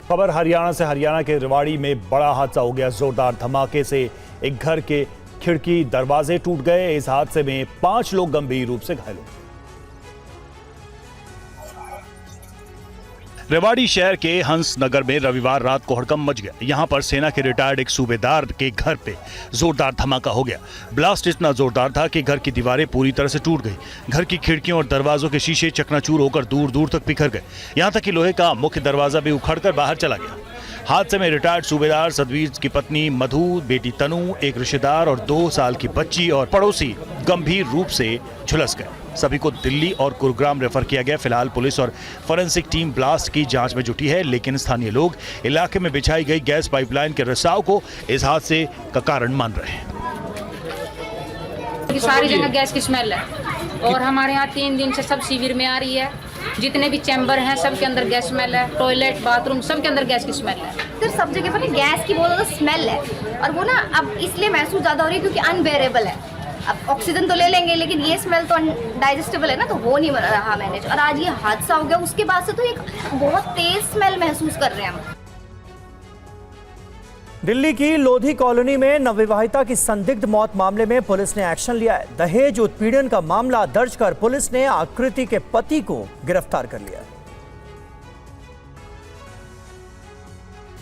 खबर हरियाणा से। हरियाणा के रेवाड़ी में बड़ा हादसा हो गया। जोरदार धमाके से एक घर के खिड़की दरवाजे टूट गए। इस हादसे में 5 लोग गंभीर रूप से घायल हुए। रेवाड़ी शहर के हंस नगर में रविवार रात को हड़कंप मच गया। यहां पर सेना के रिटायर्ड एक सूबेदार के घर पे जोरदार धमाका हो गया। ब्लास्ट इतना जोरदार था कि घर की दीवारें पूरी तरह से टूट गई। घर की खिड़कियों और दरवाजों के शीशे चकनाचूर होकर दूर दूर तक बिखर गए। यहां तक कि लोहे का मुख्य दरवाजा भी उखड़कर बाहर चला गया। हादसे में रिटायर्ड सूबेदार सतवीर की पत्नी मधु, बेटी तनु, एक रिश्तेदार और 2 साल की बच्ची और पड़ोसी गंभीर रूप से झुलस गए। सभी को दिल्ली और गुरुग्राम रेफर किया गया। फिलहाल पुलिस और फोरेंसिक टीम ब्लास्ट की जांच में जुटी है, लेकिन स्थानीय लोग इलाके में बिछाई गई गैस पाइपलाइन के रिसाव को इस हादसे का कारण मान रहे हैं। सारी जगह गैस की स्मेल है और हमारे यहाँ 3 दिन से सब शिविर में आ रही है। जितने भी चैम्बर हैं सब के अंदर गैस स्मेल है। टॉयलेट, बाथरूम सब के अंदर गैस की स्मेल है। सर सब जगह पर गैस की बहुत ज़्यादा स्मेल है और वो ना अब इसलिए महसूस ज़्यादा हो रही है क्योंकि अनबेरेबल है। अब ऑक्सीजन तो ले लेंगे लेकिन ये स्मेल तो डाइजेस्टेबल है ना, तो वो नहीं बन रहा मैनेज। और आज ये हादसा हो गया, उसके बाद से तो एक बहुत तेज स्मेल महसूस कर रहे हैं हम। दिल्ली की लोधी कॉलोनी में नवविवाहिता की संदिग्ध मौत मामले में पुलिस ने एक्शन लिया है। दहेज उत्पीड़न का मामला दर्ज कर पुलिस ने आकृति के पति को गिरफ्तार कर लिया है।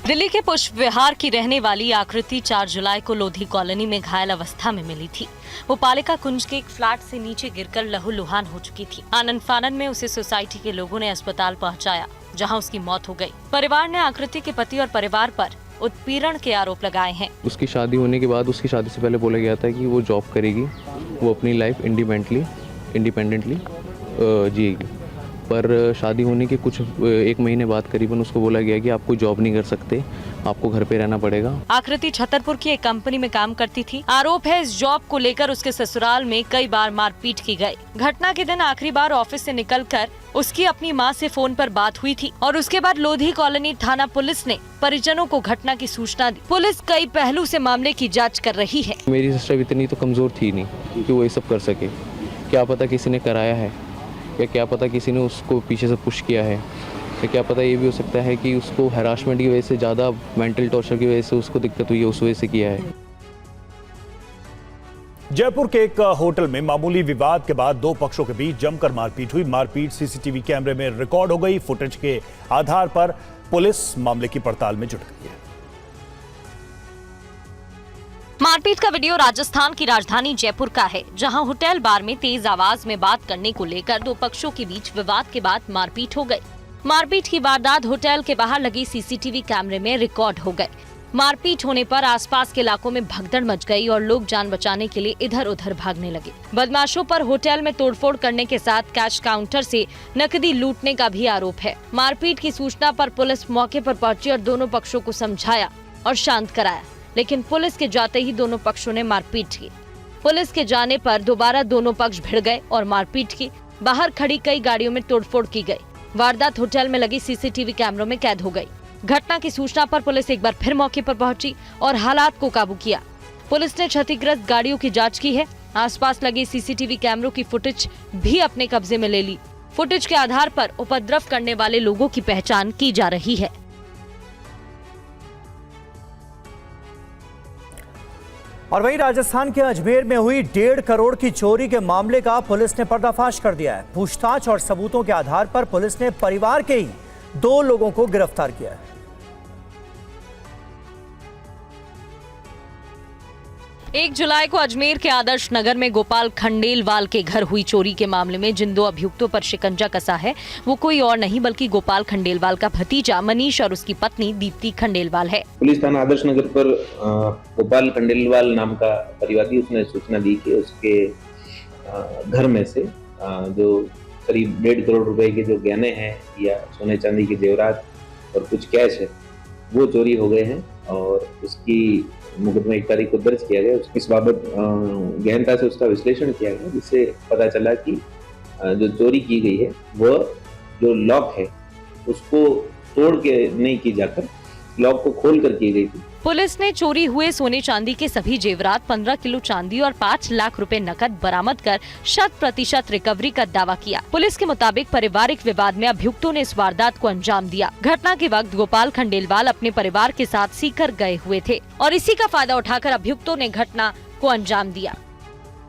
दिल्ली के पुष्प विहार की रहने वाली आकृति 4 जुलाई को लोधी कॉलोनी में घायल अवस्था में मिली थी। वो पालिका कुंज के एक फ्लैट से नीचे गिरकर लहूलुहान हो चुकी थी। आनंद फानन में उसे सोसाइटी के लोगों ने अस्पताल पहुंचाया, जहां उसकी मौत हो गई। परिवार ने आकृति के पति और परिवार पर उत्पीड़न के आरोप लगाए हैं। उसकी शादी होने के बाद उसकी शादी से पहले बोला गया था कि वो जॉब करेगी, वो अपनी लाइफ इंडिपेंडेंटली जिएगी। पर शादी होने के कुछ 1 महीने बाद करीबन उसको बोला गया कि आप कोई जॉब नहीं कर सकते, आपको घर पे रहना पड़ेगा। आकृति छतरपुर की एक कंपनी में काम करती थी। आरोप है इस जॉब को लेकर उसके ससुराल में कई बार मारपीट की गई। घटना के दिन आखिरी बार ऑफिस से निकलकर उसकी अपनी मां से फोन पर बात हुई थी और उसके बाद लोधी कॉलोनी थाना पुलिस ने परिजनों को घटना की सूचना दी। पुलिस कई पहलू से मामले की जाँच कर रही है। मेरी सिस्टर इतनी तो कमजोर थी नहीं कि वो ये सब कर सके। क्या पता किसी ने कराया है या क्या पता किसी ने उसको पीछे से पुश किया है, या क्या पता ये भी हो सकता है कि उसको हैरासमेंट की वजह से, ज़्यादा मेंटल टॉर्चर की वजह से उसको दिक्कत हुई है, उस वजह से किया है। जयपुर के एक होटल में मामूली विवाद के बाद 2 पक्षों के बीच जमकर मारपीट हुई। मारपीट सीसीटीवी कैमरे में रिकॉर्ड हो गई। फुटेज के आधार पर पुलिस मामले की पड़ताल में जुट गई है। मारपीट का वीडियो राजस्थान की राजधानी जयपुर का है, जहां होटल बार में तेज आवाज में बात करने को लेकर 2 पक्षों के बीच विवाद के बाद मारपीट हो गई। मारपीट की वारदात होटल के बाहर लगी सीसीटीवी कैमरे में रिकॉर्ड हो गई। मारपीट होने पर आसपास के इलाकों में भगदड़ मच गई और लोग जान बचाने के लिए इधर उधर भागने लगे। बदमाशों पर होटल में तोड़फोड़ करने के साथ कैश काउंटर से नकदी लूटने का भी आरोप है। मारपीट की सूचना पर पुलिस मौके पर पहुंची और दोनों पक्षों को समझाया और शांत कराया, लेकिन पुलिस के जाते ही दोनों पक्षों ने मारपीट की। पुलिस के जाने पर दोबारा दोनों पक्ष भिड़ गए और मारपीट की। बाहर खड़ी कई गाड़ियों में तोड़फोड़ की गई। वारदात होटल में लगी सीसीटीवी कैमरों में कैद हो गई। घटना की सूचना पर पुलिस एक बार फिर मौके पर पहुंची और हालात को काबू किया। पुलिस ने क्षतिग्रस्त गाड़ियों की जांच की है। आसपास लगे सीसीटीवी कैमरों की फुटेज भी अपने कब्जे में ले ली। फुटेज के आधार पर उपद्रव करने वाले लोगों की पहचान की जा रही है। और वहीं राजस्थान के अजमेर में हुई 1.5 करोड़ की चोरी के मामले का पुलिस ने पर्दाफाश कर दिया है। पूछताछ और सबूतों के आधार पर पुलिस ने परिवार के ही 2 लोगों को गिरफ्तार किया है। 1 जुलाई को अजमेर के आदर्श नगर में गोपाल खंडेलवाल के घर हुई चोरी के मामले में जिन 2 अभियुक्तों पर शिकंजा कसा है वो कोई और नहीं बल्कि गोपाल खंडेलवाल का भतीजा मनीष और उसकी पत्नी दीप्ति खंडेलवाल है। पुलिस थाना आदर्श नगर पर गोपाल खंडेलवाल नाम का परिवादी उसने सूचना दी कि उसके घर में से जो करीब 1.5 करोड़ रुपए के जो गहने हैं या सोने चांदी के जेवरात और कुछ कैश है वो चोरी हो गए हैं और उसकी मुकदमा 1 तारीख को दर्ज किया गया। इस बाबत गहनता से उसका विश्लेषण किया गया, जिससे पता चला कि जो चोरी की गई है वह जो लॉक है उसको तोड़ के नहीं की जाकर लॉक को खोल कर की गई थी। पुलिस ने चोरी हुए सोने चांदी के सभी जेवरात, 15 किलो चांदी और 5 लाख रुपए नकद बरामद कर 100% रिकवरी का दावा किया। पुलिस के मुताबिक पारिवारिक विवाद में अभियुक्तों ने इस वारदात को अंजाम दिया। घटना के वक्त गोपाल खंडेलवाल अपने परिवार के साथ सीकर गए हुए थे और इसी का फायदा उठाकर अभियुक्तों ने घटना को अंजाम दिया।